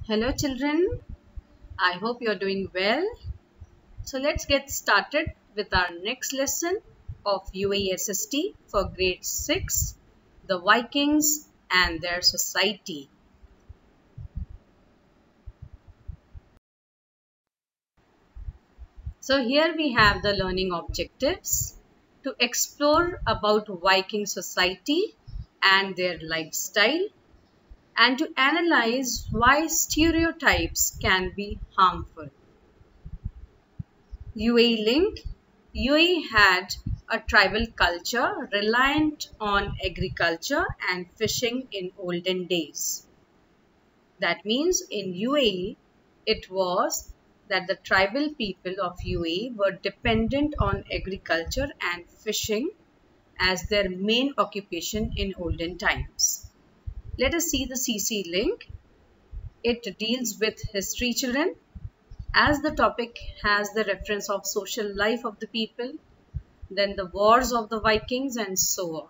Hello children, I hope you're doing well. So let's get started with our next lesson of UASST for grade 6, the Vikings and their society. So here we have the learning objectives to explore about Viking society and their lifestyle and to analyze why stereotypes can be harmful. UAE link. UAE had a tribal culture reliant on agriculture and fishing in olden days. That means in UAE, it was that the tribal people of UAE were dependent on agriculture and fishing as their main occupation in olden times. Let us see the CC link. It deals with history, children, as the topic has the reference of social life of the people, then the wars of the Vikings and so on.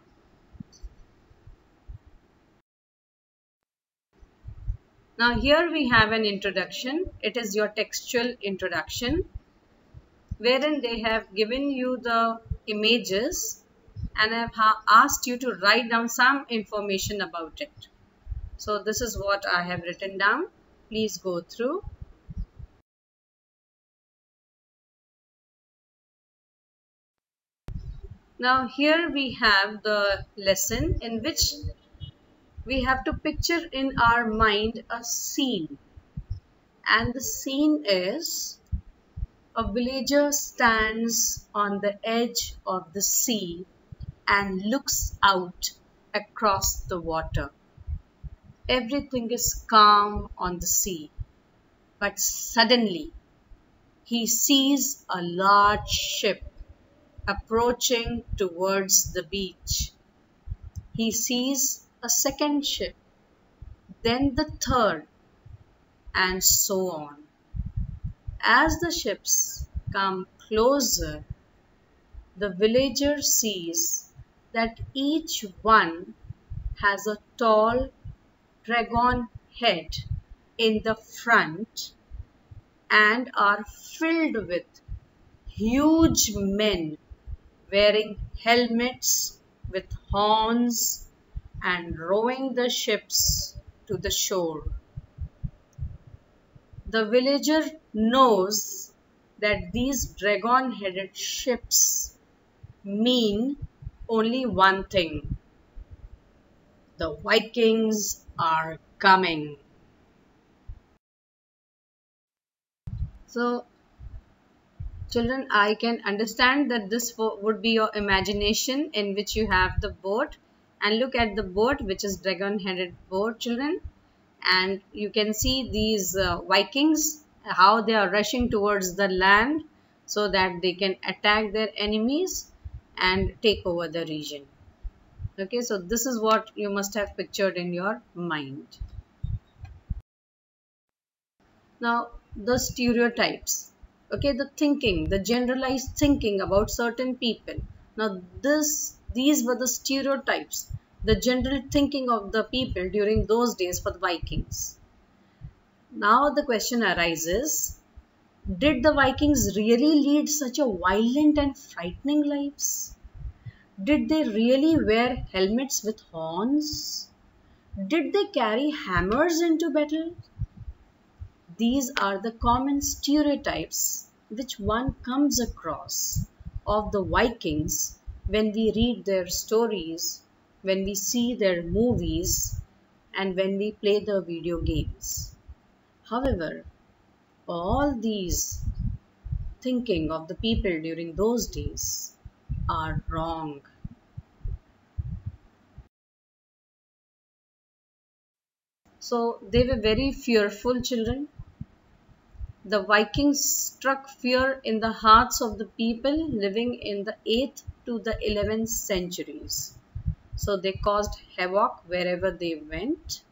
Now here we have an introduction. It is your textual introduction wherein they have given you the images and have asked you to write down some information about it. So this is what I have written down. Please go through. Now here we have the lesson in which we have to picture in our mind a scene, and the scene is a villager stands on the edge of the sea and looks out across the water. Everything is calm on the sea, but suddenly he sees a large ship approaching towards the beach. He sees a second ship, then the third, and so on. As the ships come closer, the villager sees that each one has a tall dragon head in the front and are filled with huge men wearing helmets with horns and rowing the ships to the shore. The villager knows that these dragon-headed ships mean only one thing: the Vikings are coming. So, children, I can understand that this would be your imagination in which you have the boat, and look at the boat, which is dragon-headed boat, children, and you can see these Vikings, how they are rushing towards the land so that they can attack their enemies and take over the region. Okay, so this is what you must have pictured in your mind. Now, the stereotypes. Okay, the thinking, the generalized thinking about certain people. Now, these were the stereotypes, the general thinking of the people during those days for the Vikings. Now the question arises, did the Vikings really lead such a violent and frightening lives? Did they really wear helmets with horns? Did they carry hammers into battle? These are the common stereotypes which one comes across of the Vikings when we read their stories, when we see their movies, and when we play the video games. However, all these thinking of the people during those days are wrong. So they were very fearful children. The Vikings struck fear in the hearts of the people living in the 8th to the 11th centuries. So they caused havoc wherever they went.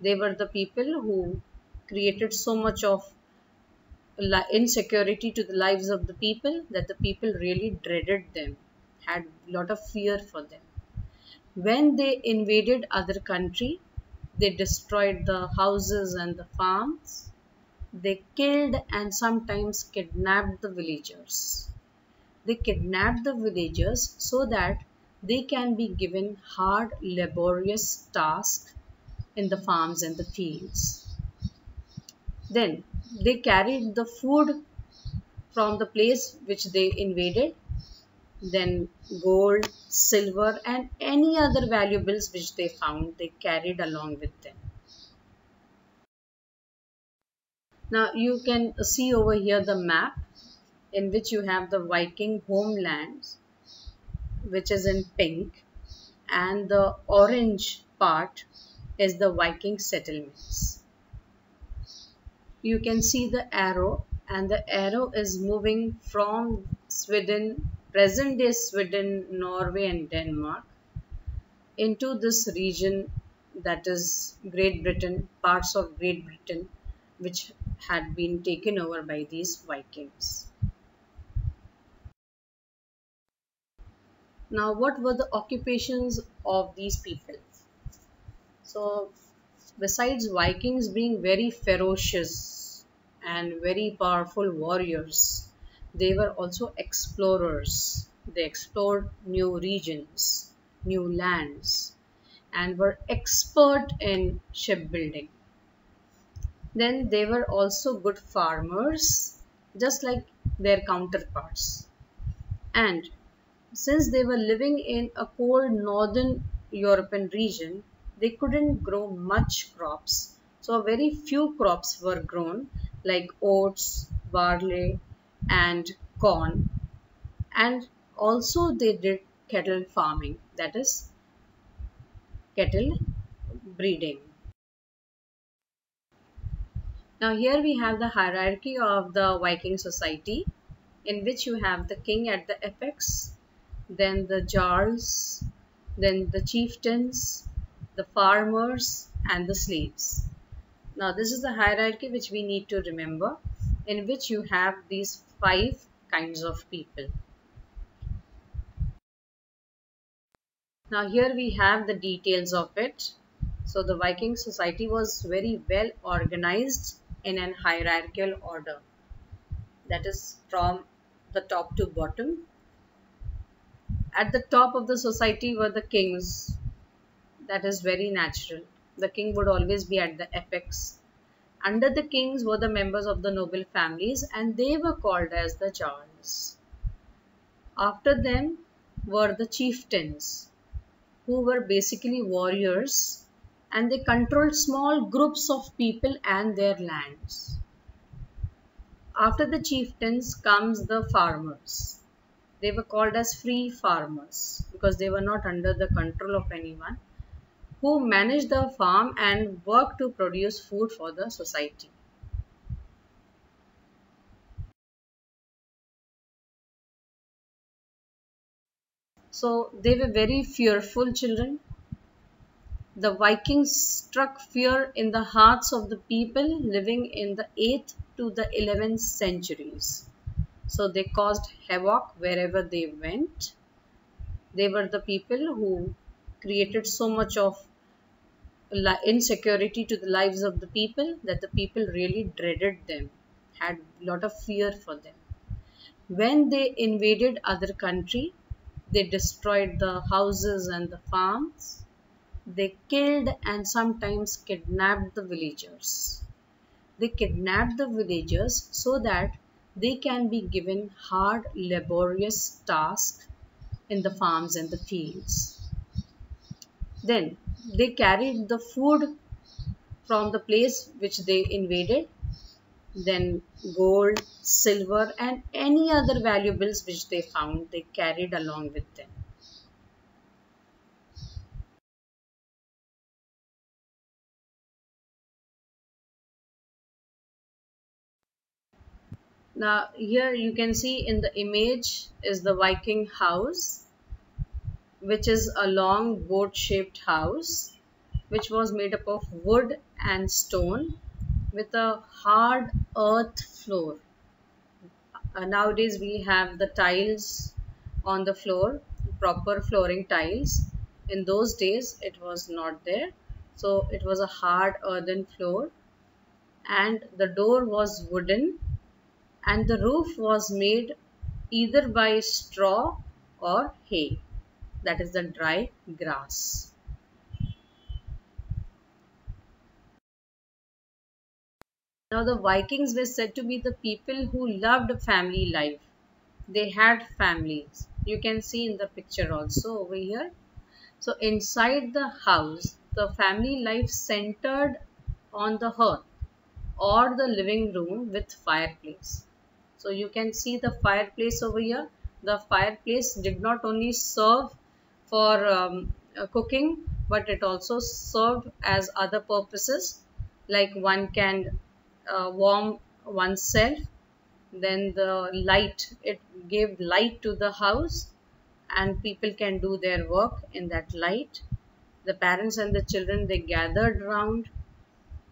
They were the people who created so much of insecurity to the lives of the people that the people really dreaded them, had a lot of fear for them. When they invaded other country, They destroyed the houses and the farms. They killed and sometimes kidnapped the villagers. They kidnapped the villagers so that they can be given hard, laborious tasks in the farms and the fields. Then they carried the food from the place which they invaded, then gold, silver, and any other valuables which they found, they carried along with them. Now you can see over here the map in which you have the Viking homelands, which is in pink, and the orange part is the Viking settlements. You can see the arrow, and the arrow is moving from Sweden, present day Sweden, Norway, and Denmark, into this region, that is Great Britain, parts of Great Britain, which had been taken over by these Vikings. Now, what were the occupations of these people? So, besides Vikings being very ferocious and very powerful warriors, they were also explorers. They explored new regions, new lands, and were expert in shipbuilding. Then they were also good farmers, just like their counterparts. And since they were living in a cold northern European region, they couldn't grow much crops. So very few crops were grown, like oats, barley, and corn. And also they did cattle farming, that is cattle breeding. Now here we have the hierarchy of the Viking society, in which you have the king at the apex, then the jarls, then the chieftains, the farmers, and the slaves. Now this is the hierarchy which we need to remember, in which you have these 5 kinds of people. Now here we have the details of it. So the Viking society was very well organized in an hierarchical order, that is from the top to bottom. At the top of the society were the kings. That is very natural. The king would always be at the apex. Under the kings were the members of the noble families, and they were called as the jarls. After them were the chieftains, who were basically warriors, and they controlled small groups of people and their lands. After the chieftains comes the farmers. They were called as free farmers because they were not under the control of anyone, who managed the farm and worked to produce food for the society. So they were very fearful children. The Vikings struck fear in the hearts of the people living in the 8th to the 11th centuries. So they caused havoc wherever they went. They were the people who created so much of insecurity to the lives of the people that the people really dreaded them, had a lot of fear for them. When they invaded other country, they destroyed the houses and the farms. They killed and sometimes kidnapped the villagers. They kidnapped the villagers so that they can be given hard, laborious tasks in the farms and the fields. Then they carried the food from the place which they invaded, then gold, silver, and any other valuables which they found, they carried along with them. Now here you can see in the image is the Viking house, which is a long boat shaped house which was made up of wood and stone with a hard earth floor. Nowadays we have the tiles on the floor, proper flooring tiles. In those days it was not there. So it was a hard earthen floor, and the door was wooden, and the roof was made either by straw or hay, that is the dry grass. Now the Vikings were said to be the people who loved family life. They had families. You can see in the picture also over here. So inside the house, the family life centered on the hearth or the living room with fireplace. So you can see the fireplace over here. The fireplace did not only serve for cooking, but it also served as other purposes, like one can warm oneself. Then the light, it gave light to the house, and people can do their work in that light. The parents and the children, they gathered round.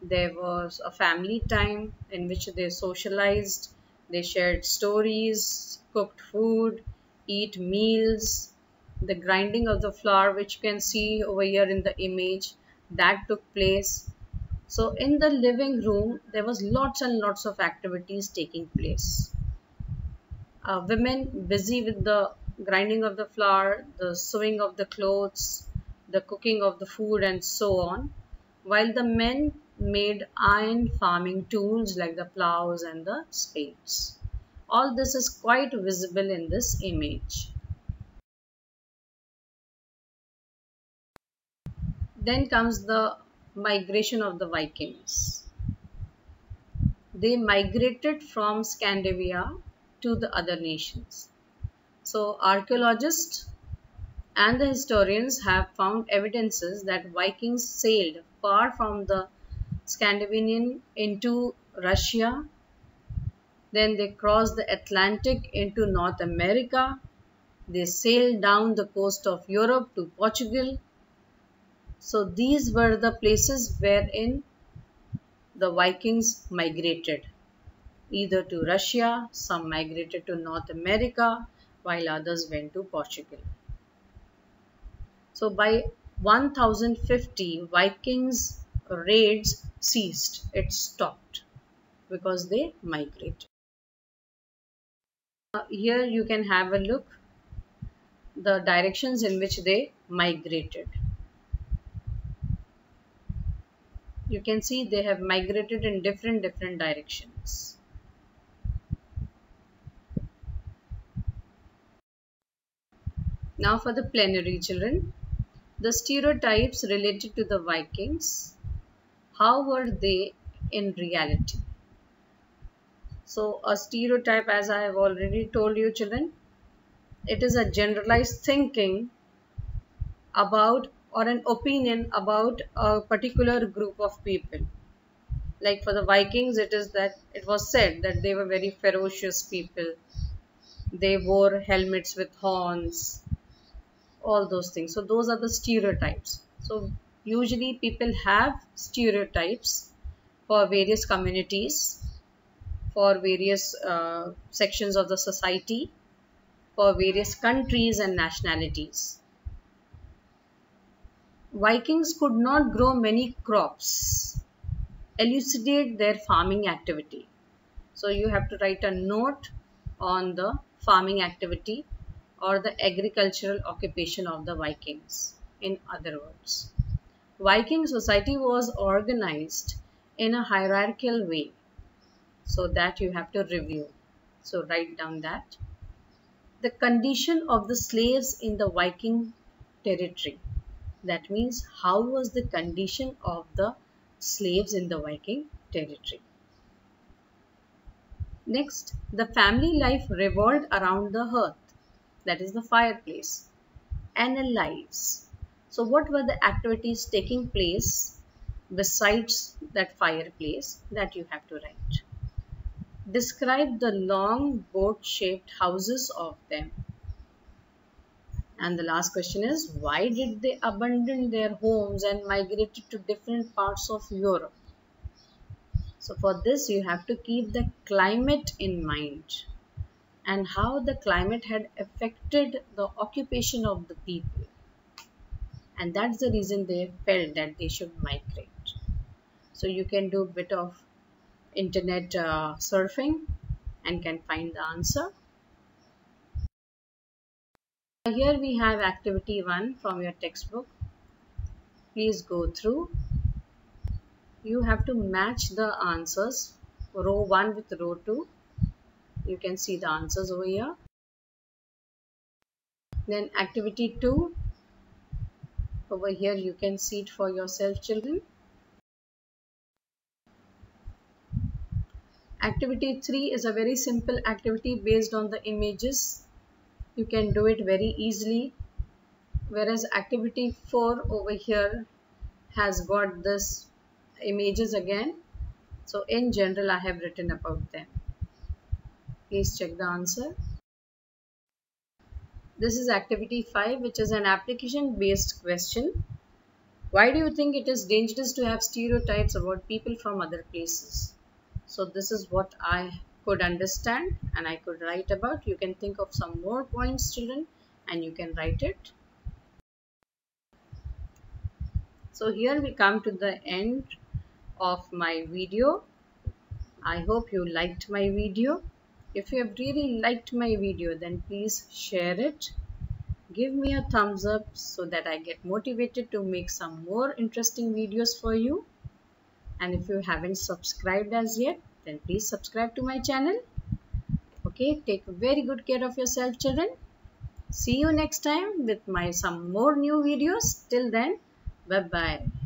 There was a family time in which they socialized, they shared stories, cooked food, eat meals. The grinding of the flour, which you can see over here in the image, that took place. So in the living room, there was lots and lots of activities taking place. Women busy with the grinding of the flour, the sewing of the clothes, the cooking of the food, and so on, while the men made iron farming tools like the plows and the spades. All this is quite visible in this image. Then comes the migration of the Vikings. They migrated from Scandinavia to the other nations. So archaeologists and the historians have found evidences that Vikings sailed far from the Scandinavian into Russia, then they crossed the Atlantic into North America, they sailed down the coast of Europe to Portugal. So these were the places wherein the Vikings migrated, either to Russia, some migrated to North America, while others went to Portugal. So by 1050, Vikings raids ceased. It stopped because they migrated. Here you can have a look the directions in which they migrated. You can see they have migrated in different directions. Now for the plenary children, the stereotypes related to the Vikings, how were they in reality? So a stereotype, as I have already told you children, it is a generalized thinking about or an opinion about a particular group of people. Like for the Vikings, it is that it was said that they were very ferocious people. They wore helmets with horns, all those things. So those are the stereotypes. So usually people have stereotypes for various communities, for various sections of the society, for various countries and nationalities. Vikings could not grow many crops. Elucidate their farming activity. So you have to write a note on the farming activity or the agricultural occupation of the Vikings. In other words, Viking society was organized in a hierarchical way. So that you have to review. So write down that. The condition of the slaves in the Viking territory. That means how was the condition of the slaves in the Viking territory. Next, the family life revolved around the hearth, that is the fireplace. Analyze. So what were the activities taking place besides that fireplace that you have to write. Describe the long boat-shaped houses of them. And the last question is, why did they abandon their homes and migrated to different parts of Europe? So for this you have to keep the climate in mind and how the climate had affected the occupation of the people. and that's the reason they felt that they should migrate. So you can do a bit of internet surfing and can find the answer. Here we have activity 1 from your textbook. Please go through. You have to match the answers, row 1 with row 2. You can see the answers over here. Then activity 2, over here you can see it for yourself, children. Activity 3 is a very simple activity based on the images. You can do it very easily. Whereas activity 4 over here has got this images again. So in general I have written about them. Please check the answer. This is activity 5, which is an application based question. Why do you think it is dangerous to have stereotypes about people from other places? So this is what I could understand and I could write about. You can think of some more points, children, and you can write it. So here we come to the end of my video. I hope you liked my video. If you have really liked my video, then please share it. Give me a thumbs up so that I get motivated to make some more interesting videos for you. And if you haven't subscribed as yet, then please subscribe to my channel. Okay, take very good care of yourself, children. See you next time with some more new videos. Till then, bye bye.